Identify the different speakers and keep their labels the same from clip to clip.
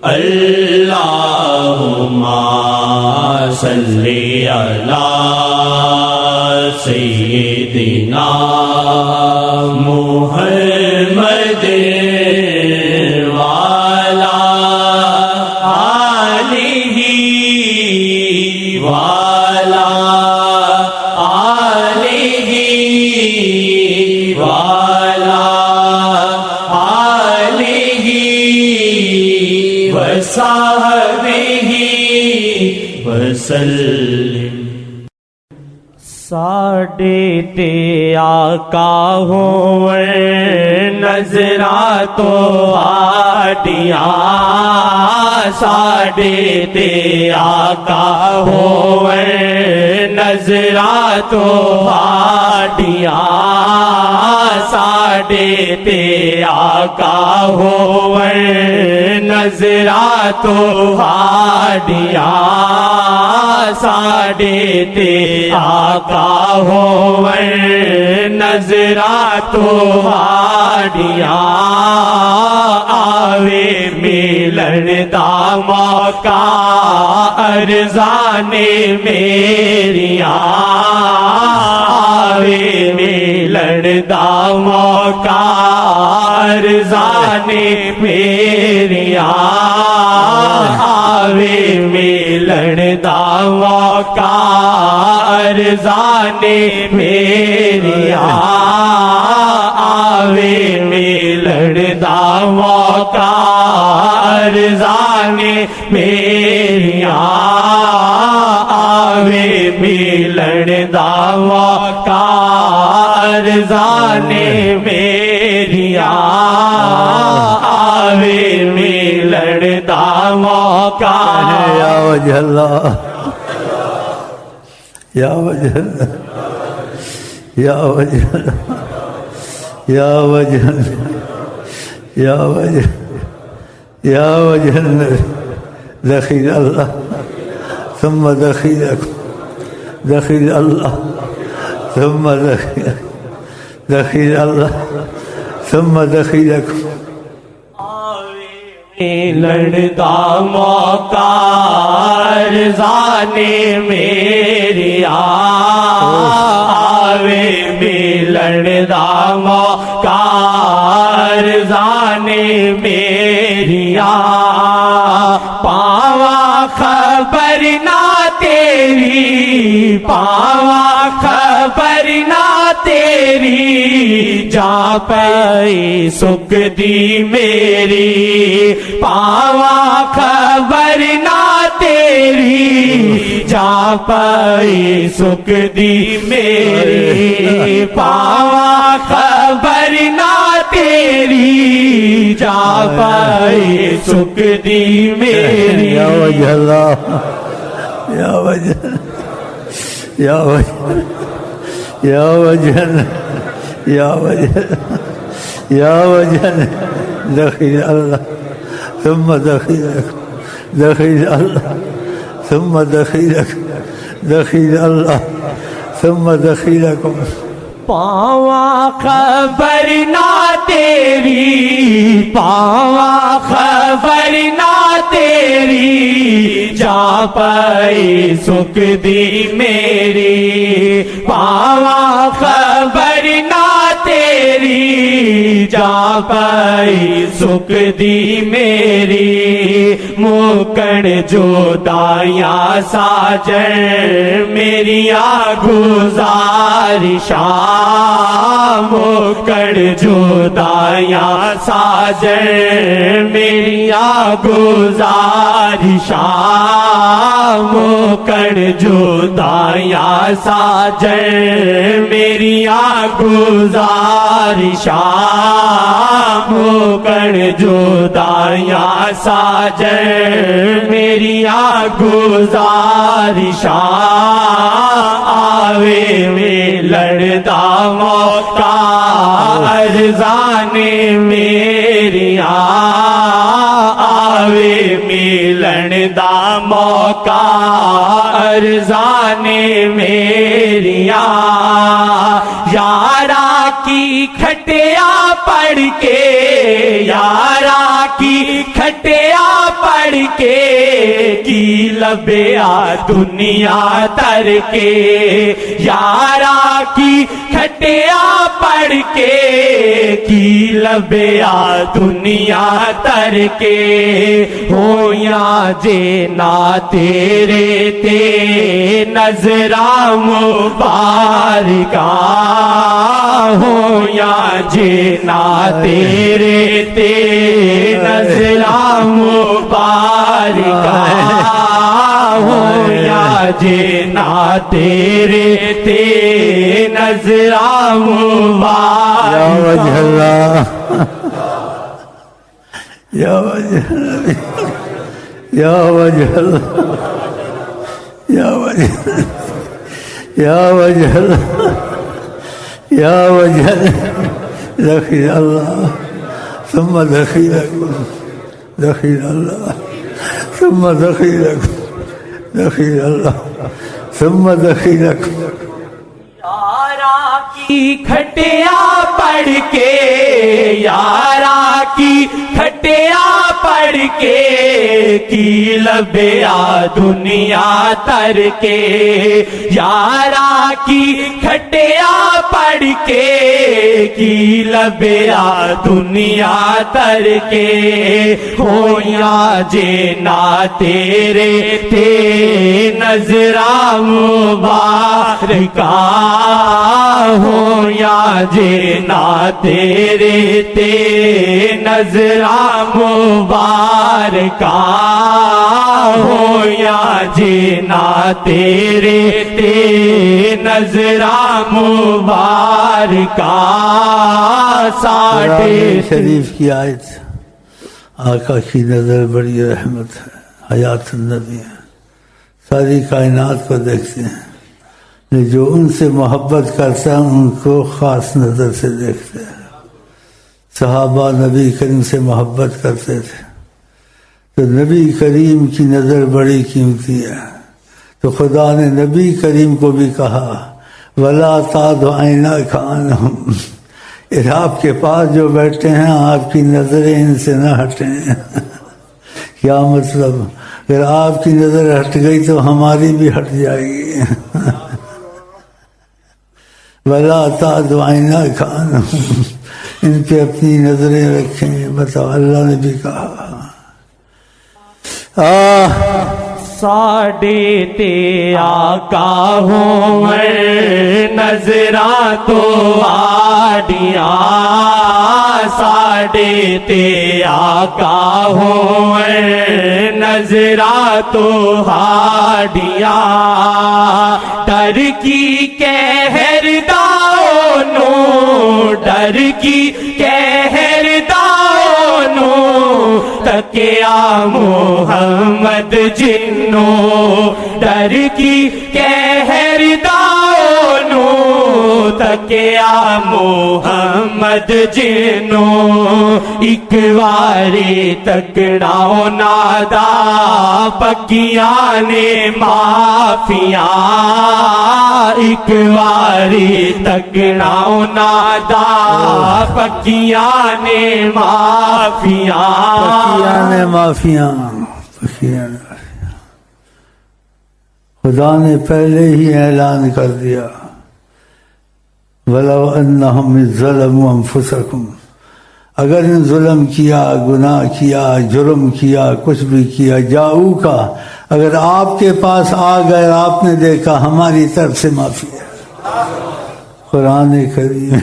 Speaker 1: اللہم صلی علی سیدنا محمد وعلی آلہ وعلی آلہ وعلی آلہ وصحبہ وسلم۔ ساڈے تے آقا ہون نظراں تو آڈیاں، ساڈے تے آقا ہون نظراں تو آڈیاں، ساڈے تے آقا ہون نظراں تو آڈیاں، ساڈے تے آقا ہوون نظراں تو آڈیاں، آوے ملن دا موقع ارزانے میریاں، آوے ملن دا موقع ارزانے میریاں، آوے ملن دا موقع ارزانے میریاں، آوے ملن دا موقع ارزانے میریاں، آوے ملن دا موقع ارزانے میریاں، آوے ملن دا موقع۔
Speaker 2: یا وجہ اللہ، یا وجہ اللہ، یا وجہ اللہ، یا وجہ اللہ، یا وجہ، یا وجہ اللہ، دخیل اللہ ثم دخیلکم، دخیل اللہ ثم دخیلکم، دخیل اللہ ثم دخیلکم۔
Speaker 1: ملن دا موقع ارزانے میریاں، آوے ملن دا موقع ارزانے میریاں، پاواں خبر نہ تیری، پاواں خبر نہ تیری، جا پئی سکھ دی میری، پاواں خبر نہ تیری، جا پئی سکھ دی میری، پاواں خبر نہ تیری، جا پئی سکھ دی میری۔
Speaker 2: یا وجہ اللہ، یا وجہ، یا وجہ، یا وجہ، یا وجہ، یا وجہ، دخیل اللہ ثم دخیلکم، دخیل اللہ ثم دخیلکم، دخیل اللہ ثم دخیلکم۔
Speaker 1: پاواں خبر نہ تیری، پاواں خبر نہ تیری، جا پئی سکھ دی میری، پاواں خبر نہ تیری، جا پئی سکھ دی میری، موکن جدائیاں ساجن میریاں گزارشاں، موکن جدائیاں ساجن میریاں گزارشاں، موکن جدائیاں ساجن میریاں گزارشاں، موکن جدائیاں ساجن میریاں گزارشاں، آوے ملن دا موقع ارزانے میریاں، آوے ملن دا موقع ارزانے میریاں، یارا کی کھٹیا پڑھ کے، یارا کی کھٹیا پڑھ کے، کی لبیا دنیا تر کے، یارا کی کھٹیا پڑھ کے، کی لبیا دنیا تر کے، ہو یا جینا تیرے تے نظرہ مبارکہ، ہو یا جینا تیرے تے نظرہ مبارکہ، ہو یا جینا تیرے تے نظرہ مبارکہ۔
Speaker 2: یا وجہ اللہ، یا وجہ اللہ، یا وجہ اللہ، یا وجہ، یا وجہ اللہ، یا وجہ اللہ، دخیل اللہ ثم دخیلکم، دخیل اللہ ثم دخیلکم، دخیل اللہ ثم دخیلکم۔
Speaker 1: یارا کی کھٹیا پڑھ کے، یارا کی کھٹیا پڑھ کے، کی لبیا دنیا تر کے، یارا کی کھٹیا پڑھ کے، کی لبیا دنیا تر کے، ہو یا جینا تیرے تے نظرہ مبارکہ، ہو یا جینا تیرے تے نظرہ مبارکہ، ہو یا جینا تیرے تے نظرہ مبارکہ۔
Speaker 2: قرآن شریف کی آیت، آقا کی نظر بڑی رحمت ہے، حیات النبی ہے، ساری کائنات کو دیکھتے ہیں، جو ان سے محبت کرتا ہے ان کو خاص نظر سے دیکھتے ہیں۔ صحابہ نبی کریم سے محبت کرتے تھے تو نبی کریم کی نظر بڑی قیمتی ہے، تو خدا نے نبی کریم کو بھی کہا وَلَا تَعْدُ عَيْنَاكَ عَنْهُمْ، آپ کے پاس جو بیٹھے ہیں آپ کی نظریں ان سے نہ ہٹیں۔ کیا مطلب؟ اگر آپ کی نظر ہٹ گئی تو ہماری بھی ہٹ جائے گی۔ وَلَا تَعْدُ عَيْنَاكَ عَنْهُمْ، ان پہ اپنی نظریں رکھیں۔ بتاؤ، اللہ نے بھی کہا
Speaker 1: ساڈے تے آقا ہوئے نظراں تو آڈیاں، ساڈے تے آقا ہوئے نظراں تو آڈیاں، ڈر کی قہر داؤنو، ڈر کی قہر داؤنو، تکیا محمد جنو، ڈر کی قہر داؤنو، تکیا محمد جنو، ایک واری تکڑاؤ نادا پکیاں نے معافیاں، ایک واری تکڑاؤ نادا پکیاں نے معافیاں،
Speaker 2: پکیاں نے معافیاں، خدا نے پہلے ہی اعلان کر دیا وَلَوْ أَنَّهُمْ إِذْ ظَلَمُوا أَنفُسَهُمْ، اگر ان ظلم کیا، گناہ کیا، جرم کیا، کچھ بھی کیا، جاؤ کا، اگر آپ کے پاس آ گئے، آپ نے دیکھا ہماری طرف سے معافی ہے۔ قرآن کریم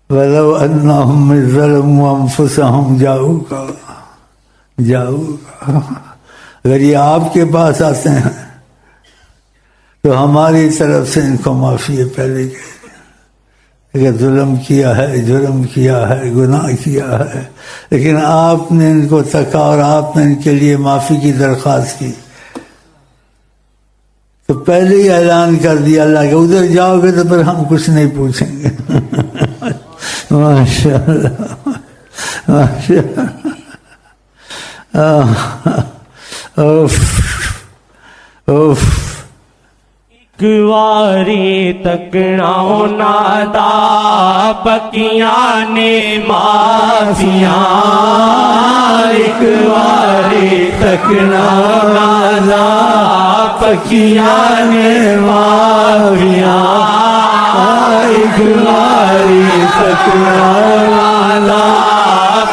Speaker 2: وَلَوْ أَنَّهُمْ إِذْ ظَلَمُوا أَنفُسَهُمْ جاؤ، اگر یہ آپ کے پاس آتے ہیں تو ہماری طرف سے ان کو معافی ہے۔ پہلے اگر ظلم کیا ہے، جرم کیا ہے، گناہ کیا ہے، لیکن آپ نے ان کو تکا اور آپ نے ان کے لیے معافی کی درخواست کی، تو پہلے ہی اعلان کر دیا اللہ کہ ادھر جاؤ گے تو پھر ہم کچھ نہیں پوچھیں گے۔ ماشاء اللہ، ماشاء اللہ۔ اوف اوف،
Speaker 1: ایک واری تکنا نادا پکیاں نے معافیاں ایک واری تکنا نادا پکیاں نے معافیاں ایک واری تکنا نادا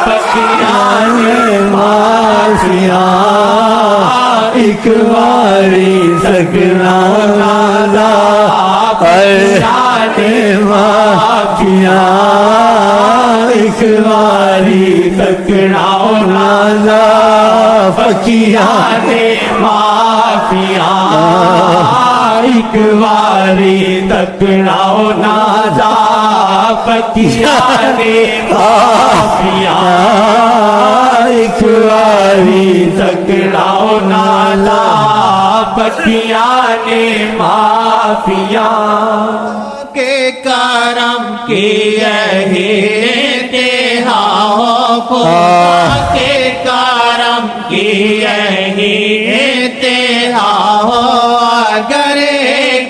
Speaker 1: پکیاں نے معافیاں ایک واری تکنا نادا پکیاں نے معافیاں ایک واری تکنا نادا پکیاں نے معافیاں ایک واری تکنا نادا پکیاں نے معافیاں ایک واری تکنا نادا پکیاں نے معافیاں کے کرم کی انتہا ہو خدا کے کرم کی انتہا ہو اگر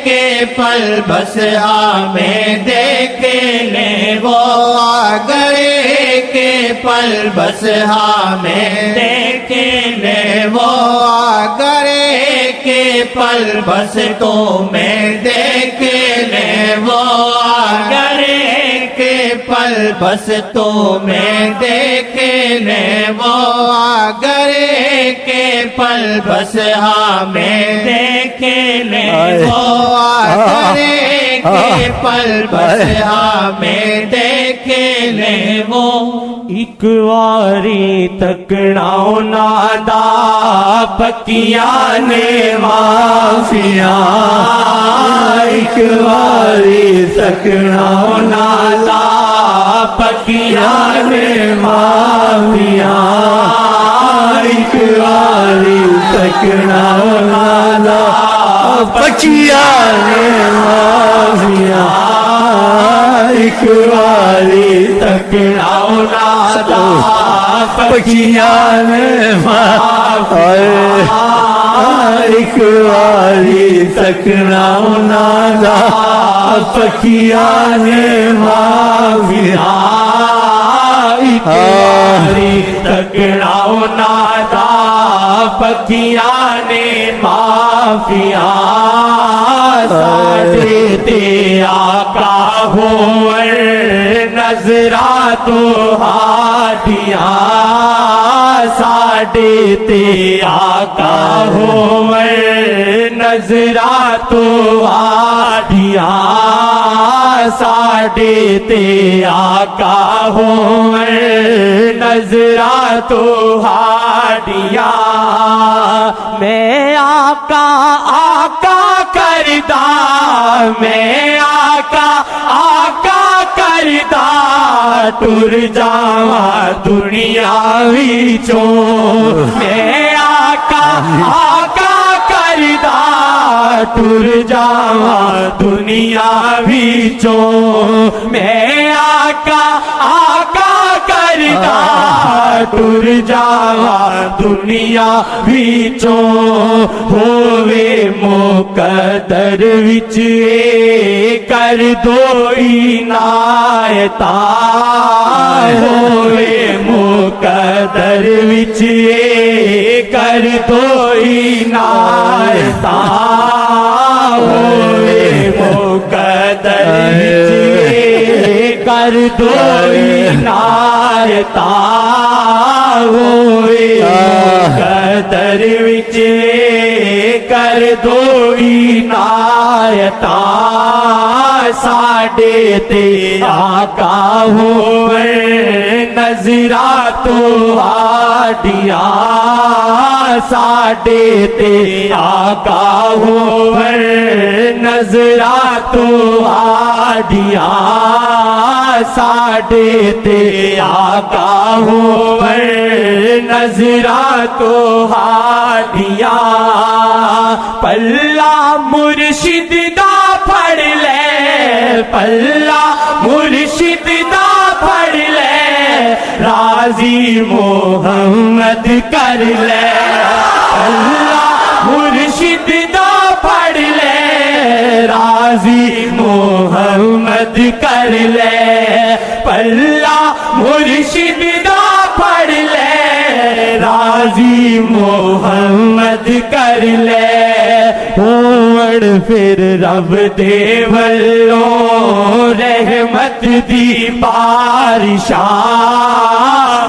Speaker 1: کے پل بس ہمیں دیکھنے وہ اگر کے پل بس ہمیں دیکھنے وہ اگر کے پل بس تمہیں دیکھنے وہ اگر کے پل بس تمہیں دیکھنے وہ اگر کے پل بس ہمیں دیکھنے وہ اگر کے پل بس ہمیں دیکھنے وہ ایک واری تکنا نادا پکیاں نے معافیاں ایک واری تکنا نادا پکیاں نے معافیاں ایک واری تکنا نادا پکیاں نے معافیاں ایک واری تکنا نادا پکیاں نے معافیاں ایک واری تکنا نادا پکیاں نے معافیاں ایک واری تکنا نادا پکیاں نے معافیاں ساڈے تے آقا ہون نظرات ہادیاں ساڈے تے آقا ہون نظرات ہادیاں ساڈے تے آقا ہون نظرات ہادیاں میں آقا آقا کردا میں آقا آقا کردا ٹر جاواں دنیا وچوں میں آقا آقا کردا ٹر جاواں دنیا وچوں میں آقا آقا کردا ٹر جاواں دنیا وچوں ہووے مقدر وچ کر دو عنایتاں ہووے مقدر وچ کر دو عنایتاں ہووے مقدر وچ کر دو عنایتاں ہووے مقدر وچ کر دو عنایتاں ساڈے تے آقا ہون نظرات ہادیاں ساڈے تے آقا ہون نظرات ہادیاں ساڈے تے آقا ہون نظرات ہادیاں پلہ مرشد دا پھڑ لے پلہ مرشد دا پھڑ لے راضی محمد کر لے اللہ مرشد دا پڑھ لے راضی محمد کر لے پلہ مرشد دا پڑھ لے راضی محمد کر لے ہوڑ پھر رب دے ولوں رحمت دی بارشاں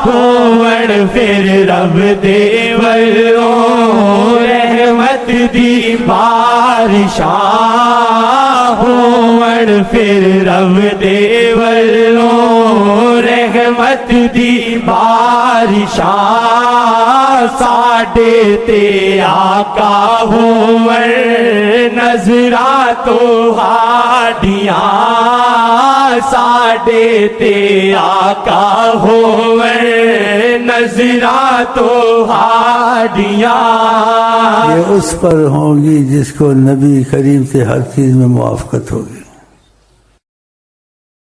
Speaker 1: ہوڑ پھر رب دے ولوں رحمت دی بارشاں ہوڑ پھر رب دے ولوں رحمت دی بارشاں ساڈے تے آقا ہوور نظراتو ہاڈیاں ساڈے تے آقا ہوور نظراتو ہاڈیاں
Speaker 2: یہ اس پر ہوں گی جس کو نبی کریم سے ہر چیز میں موافقت ہوگی